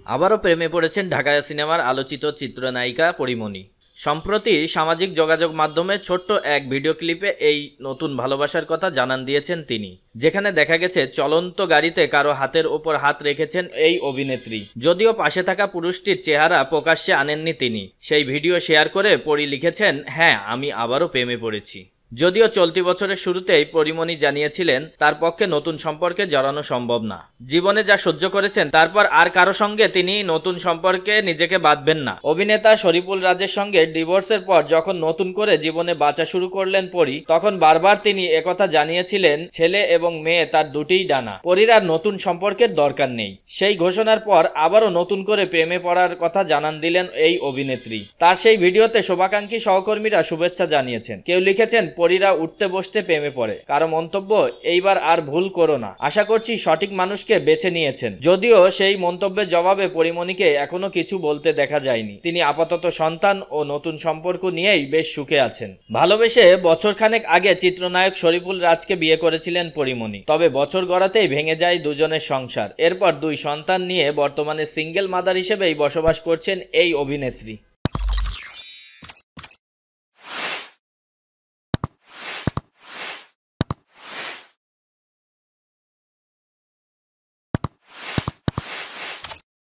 আবারও প্রেমে পড়েছেন ঢাকা সিনেমার আলোচিত চিত্রনায়িকা পরীমনি। সম্প্রতি সামাজিক যোগাযোগ মাধ্যমে ছোট্ট এক ভিডিও ক্লিপে এই নতুন ভালোবাসার কথা জানান দিয়েছেন তিনি, যেখানে দেখা গেছে চলন্ত গাড়িতে কারো হাতের ওপর হাত রেখেছেন এই অভিনেত্রী। যদিও পাশে থাকা পুরুষটির চেহারা প্রকাশ্যে আনেননি তিনি। সেই ভিডিও শেয়ার করে পরী লিখেছেন, হ্যাঁ, আমি আবারও প্রেমে পড়েছি। যদিও চলতি বছরের শুরুতেই পরীমনি জানিয়েছিলেন তার পক্ষে নতুন সম্পর্কে জড়ানো সম্ভব না। জীবনে যা সহ্য করেছেন তারপর আর কারো সঙ্গে তিনি নতুন সম্পর্কে নিজেকে বাঁধবেন না। অভিনেতা শরীফুল রাজের সঙ্গে ডিভোর্সের পর যখন নতুন করে জীবনে বাঁচা শুরু করলেন পরী, তখন বারবার তিনি একথা জানিয়েছিলেন ছেলে এবং মেয়ে তার দুটিই ডানা, পরীর আর নতুন সম্পর্কের দরকার নেই। সেই ঘোষণার পর আবারও নতুন করে প্রেমে পড়ার কথা জানান দিলেন এই অভিনেত্রী। তার সেই ভিডিওতে শুভাকাঙ্ক্ষী সহকর্মীরা শুভেচ্ছা জানিয়েছেন। কেউ লিখেছেন, পরীরা উঠতে বসতে প্রেমে পড়ে। কারো মন্তব্য, এইবার আর ভুল করো না, আশা করছি সঠিক মানুষকে বেছে নিয়েছেন। যদিও সেই মন্তব্যের জবাবে পরীমনিকে এখনো কিছু বলতে দেখা যায়নি। তিনি আপাতত সন্তান ও নতুন সম্পর্ক নিয়েই বেশ সুখে আছেন। ভালোবেসে বছরখানেক আগে চিত্রনায়ক শরীফুল রাজকে বিয়ে করেছিলেন পরীমনি। তবে বছর গড়াতেই ভেঙে যায় দুজনের সংসার। এরপর দুই সন্তান নিয়ে বর্তমানে সিঙ্গেল মাদার হিসেবেই বসবাস করছেন এই অভিনেত্রী।